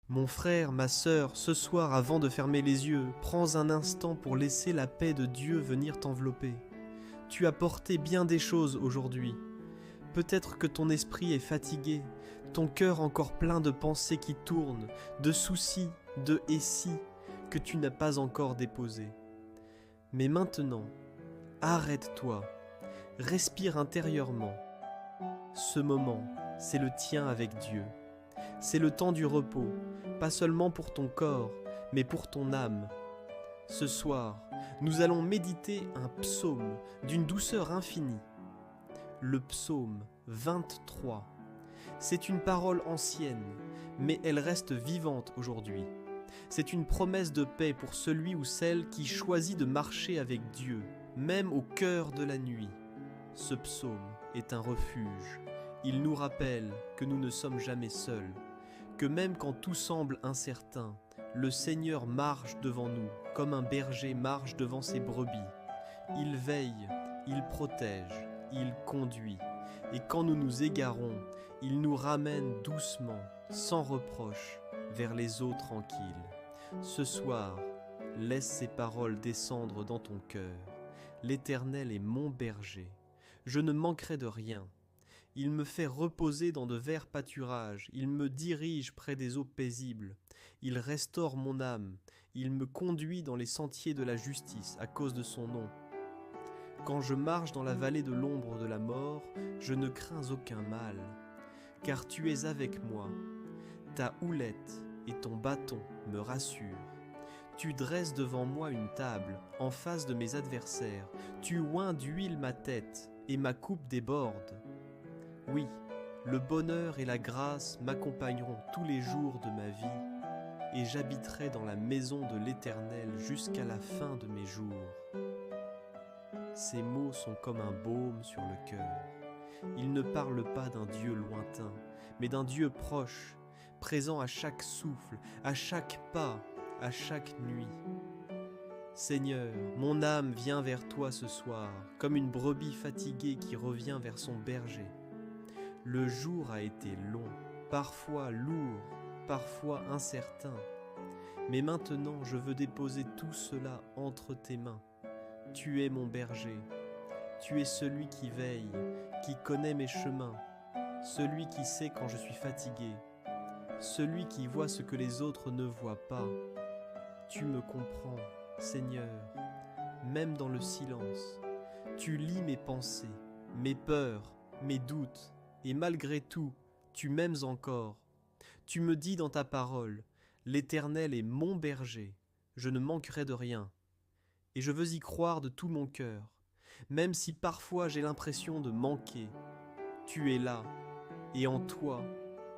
Mon frère, ma sœur, ce soir avant de fermer les yeux, prends un instant pour laisser la paix de Dieu venir t'envelopper. Tu as porté bien des choses aujourd'hui. Peut-être que ton esprit est fatigué, ton cœur encore plein de pensées qui tournent, de soucis, de et si, que tu n'as pas encore déposés. Mais maintenant, arrête-toi, respire intérieurement. Ce moment, c'est le tien avec Dieu. C'est le temps du repos, pas seulement pour ton corps, mais pour ton âme. Ce soir, nous allons méditer un psaume d'une douceur infinie. Le psaume 23. C'est une parole ancienne, mais elle reste vivante aujourd'hui. C'est une promesse de paix pour celui ou celle qui choisit de marcher avec Dieu, même au cœur de la nuit. Ce psaume est un refuge. Il nous rappelle que nous ne sommes jamais seuls, que même quand tout semble incertain, le Seigneur marche devant nous, comme un berger marche devant ses brebis. Il veille, il protège, il conduit, et quand nous nous égarons, il nous ramène doucement, sans reproche, vers les eaux tranquilles. Ce soir, laisse ces paroles descendre dans ton cœur. L'Éternel est mon berger. Je ne manquerai de rien. Il me fait reposer dans de verts pâturages, il me dirige près des eaux paisibles, il restaure mon âme, il me conduit dans les sentiers de la justice à cause de son nom. Quand je marche dans la vallée de l'ombre de la mort, je ne crains aucun mal, car tu es avec moi. Ta houlette et ton bâton me rassurent. Tu dresses devant moi une table, en face de mes adversaires. Tu oins d'huile ma tête, et ma coupe déborde. Oui, le bonheur et la grâce m'accompagneront tous les jours de ma vie, et j'habiterai dans la maison de l'Éternel jusqu'à la fin de mes jours. Ces mots sont comme un baume sur le cœur. Ils ne parlent pas d'un Dieu lointain, mais d'un Dieu proche, présent à chaque souffle, à chaque pas, à chaque nuit. Seigneur, mon âme vient vers toi ce soir, comme une brebis fatiguée qui revient vers son berger. Le jour a été long, parfois lourd, parfois incertain. Mais maintenant, je veux déposer tout cela entre tes mains. Tu es mon berger. Tu es celui qui veille, qui connaît mes chemins, celui qui sait quand je suis fatigué, celui qui voit ce que les autres ne voient pas. Tu me comprends, Seigneur, même dans le silence. Tu lis mes pensées, mes peurs, mes doutes. Et malgré tout, tu m'aimes encore. Tu me dis dans ta parole, l'Éternel est mon berger, je ne manquerai de rien. Et je veux y croire de tout mon cœur, même si parfois j'ai l'impression de manquer. Tu es là, et en toi,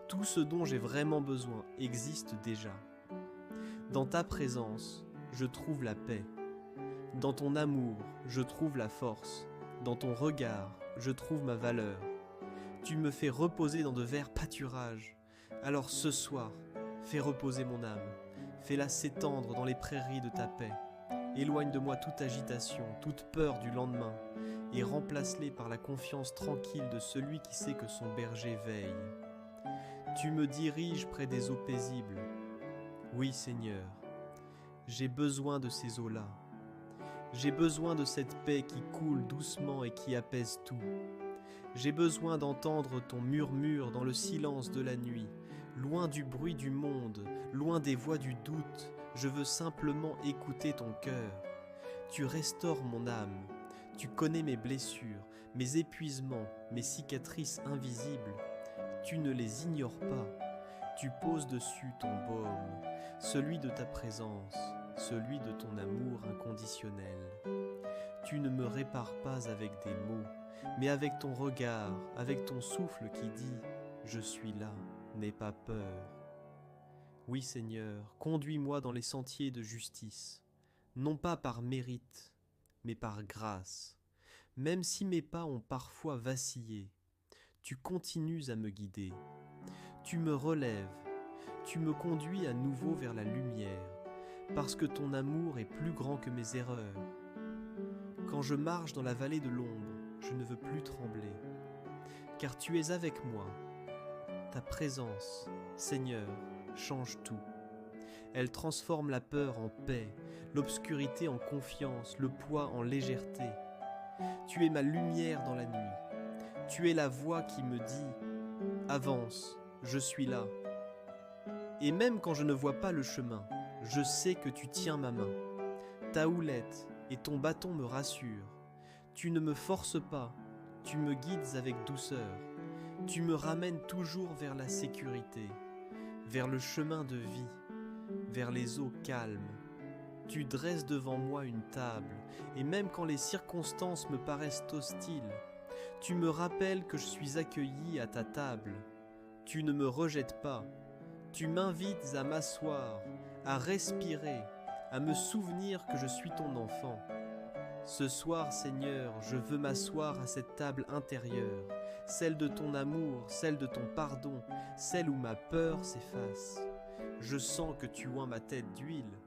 tout ce dont j'ai vraiment besoin existe déjà. Dans ta présence, je trouve la paix. Dans ton amour, je trouve la force. Dans ton regard, je trouve ma valeur. Tu me fais reposer dans de verts pâturages. Alors ce soir, fais reposer mon âme. Fais-la s'étendre dans les prairies de ta paix. Éloigne de moi toute agitation, toute peur du lendemain, et remplace-les par la confiance tranquille de celui qui sait que son berger veille. Tu me diriges près des eaux paisibles. Oui, Seigneur, j'ai besoin de ces eaux-là. J'ai besoin de cette paix qui coule doucement et qui apaise tout. J'ai besoin d'entendre ton murmure dans le silence de la nuit, loin du bruit du monde, loin des voix du doute. Je veux simplement écouter ton cœur. Tu restaures mon âme. Tu connais mes blessures, mes épuisements, mes cicatrices invisibles. Tu ne les ignores pas. Tu poses dessus ton baume, celui de ta présence, celui de ton amour inconditionnel. Tu ne me répares pas avec des mots, mais avec ton regard, avec ton souffle qui dit « Je suis là, n'aie pas peur ». Oui Seigneur, conduis-moi dans les sentiers de justice, non pas par mérite, mais par grâce. Même si mes pas ont parfois vacillé, tu continues à me guider. Tu me relèves, tu me conduis à nouveau vers la lumière, parce que ton amour est plus grand que mes erreurs. Quand je marche dans la vallée de l'ombre, je ne veux plus trembler, car tu es avec moi. Ta présence, Seigneur, change tout. Elle transforme la peur en paix, l'obscurité en confiance, le poids en légèreté. Tu es ma lumière dans la nuit. Tu es la voix qui me dit « Avance, je suis là ». Et même quand je ne vois pas le chemin, je sais que tu tiens ma main. Ta houlette et ton bâton me rassurent. Tu ne me forces pas, tu me guides avec douceur. Tu me ramènes toujours vers la sécurité, vers le chemin de vie, vers les eaux calmes. Tu dresses devant moi une table, et même quand les circonstances me paraissent hostiles, tu me rappelles que je suis accueilli à ta table. Tu ne me rejettes pas, tu m'invites à m'asseoir, à respirer, à me souvenir que je suis ton enfant. Ce soir, Seigneur, je veux m'asseoir à cette table intérieure, celle de ton amour, celle de ton pardon, celle où ma peur s'efface. Je sens que tu oins ma tête d'huile,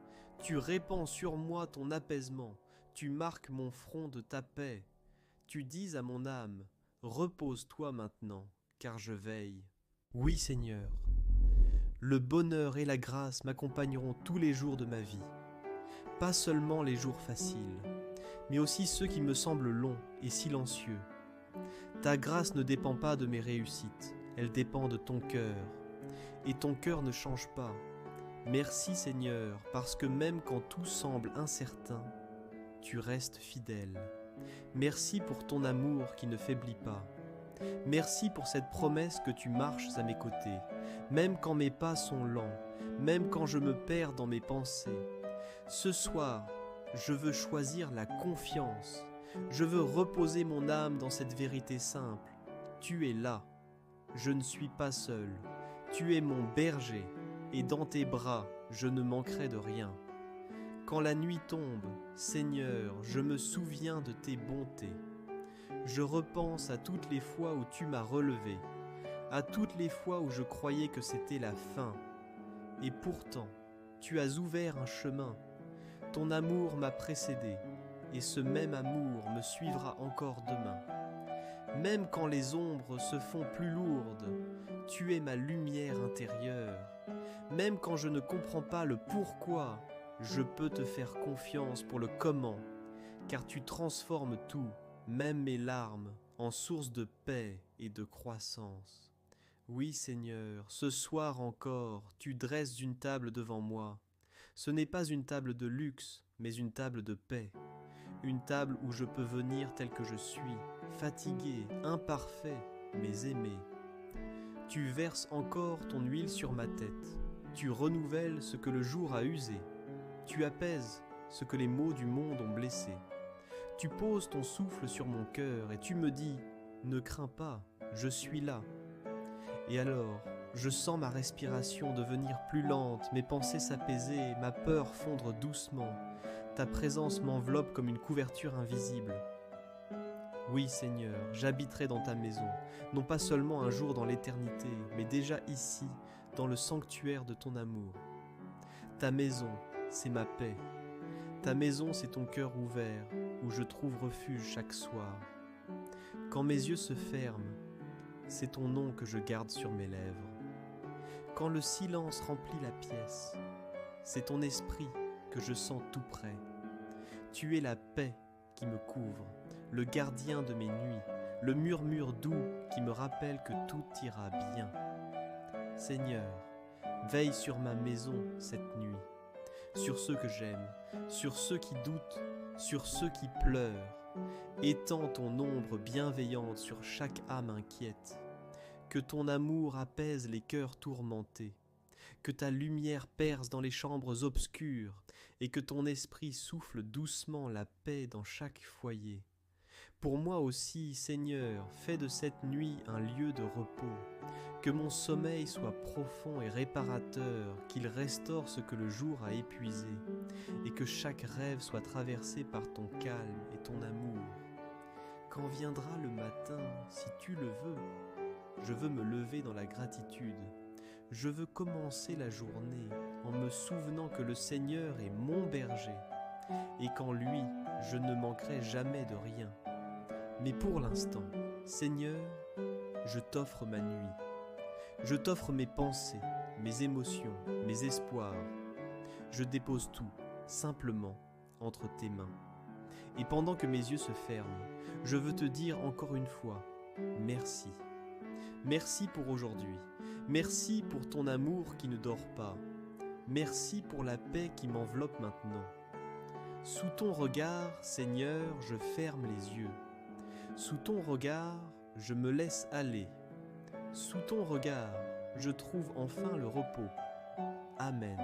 tu répands sur moi ton apaisement, tu marques mon front de ta paix. Tu dis à mon âme, repose-toi maintenant, car je veille. Oui, Seigneur, le bonheur et la grâce m'accompagneront tous les jours de ma vie. Pas seulement les jours faciles, mais aussi ceux qui me semblent longs et silencieux. Ta grâce ne dépend pas de mes réussites, elle dépend de ton cœur. Et ton cœur ne change pas. Merci Seigneur, parce que même quand tout semble incertain, tu restes fidèle. Merci pour ton amour qui ne faiblit pas. Merci pour cette promesse que tu marches à mes côtés, même quand mes pas sont lents, même quand je me perds dans mes pensées. Ce soir, je veux choisir la confiance. Je veux reposer mon âme dans cette vérité simple. Tu es là. Je ne suis pas seul. Tu es mon berger, et dans tes bras, je ne manquerai de rien. Quand la nuit tombe, Seigneur, je me souviens de tes bontés. Je repense à toutes les fois où tu m'as relevé, à toutes les fois où je croyais que c'était la fin. Et pourtant, tu as ouvert un chemin. Ton amour m'a précédé, et ce même amour me suivra encore demain. Même quand les ombres se font plus lourdes, tu es ma lumière intérieure. Même quand je ne comprends pas le pourquoi, je peux te faire confiance pour le comment, car tu transformes tout, même mes larmes, en source de paix et de croissance. Oui, Seigneur, ce soir encore, tu dresses une table devant moi. Ce n'est pas une table de luxe, mais une table de paix. Une table où je peux venir tel que je suis, fatigué, imparfait, mais aimé. Tu verses encore ton huile sur ma tête. Tu renouvelles ce que le jour a usé. Tu apaises ce que les maux du monde ont blessé. Tu poses ton souffle sur mon cœur et tu me dis « Ne crains pas, je suis là ». Et alors, je sens ma respiration devenir plus lente, mes pensées s'apaiser, ma peur fondre doucement. Ta présence m'enveloppe comme une couverture invisible. Oui, Seigneur, j'habiterai dans ta maison, non pas seulement un jour dans l'éternité, mais déjà ici, dans le sanctuaire de ton amour. Ta maison, c'est ma paix. Ta maison, c'est ton cœur ouvert, où je trouve refuge chaque soir. Quand mes yeux se ferment, c'est ton nom que je garde sur mes lèvres. Quand le silence remplit la pièce, c'est ton esprit que je sens tout près. Tu es la paix qui me couvre, le gardien de mes nuits, le murmure doux qui me rappelle que tout ira bien. Seigneur, veille sur ma maison cette nuit, sur ceux que j'aime, sur ceux qui doutent, sur ceux qui pleurent. Étends ton ombre bienveillante sur chaque âme inquiète. Que ton amour apaise les cœurs tourmentés. Que ta lumière perce dans les chambres obscures et que ton esprit souffle doucement la paix dans chaque foyer. Pour moi aussi, Seigneur, fais de cette nuit un lieu de repos. Que mon sommeil soit profond et réparateur, qu'il restaure ce que le jour a épuisé, et que chaque rêve soit traversé par ton calme et ton amour. Quand viendra le matin, si tu le veux, je veux me lever dans la gratitude. Je veux commencer la journée en me souvenant que le Seigneur est mon berger, et qu'en lui, je ne manquerai jamais de rien. Mais pour l'instant, Seigneur, je t'offre ma nuit. Je t'offre mes pensées, mes émotions, mes espoirs. Je dépose tout, simplement, entre tes mains. Et pendant que mes yeux se ferment, je veux te dire encore une fois, merci. Merci pour aujourd'hui. Merci pour ton amour qui ne dort pas. Merci pour la paix qui m'enveloppe maintenant. Sous ton regard, Seigneur, je ferme les yeux. Sous ton regard, je me laisse aller. Sous ton regard, je trouve enfin le repos. Amen.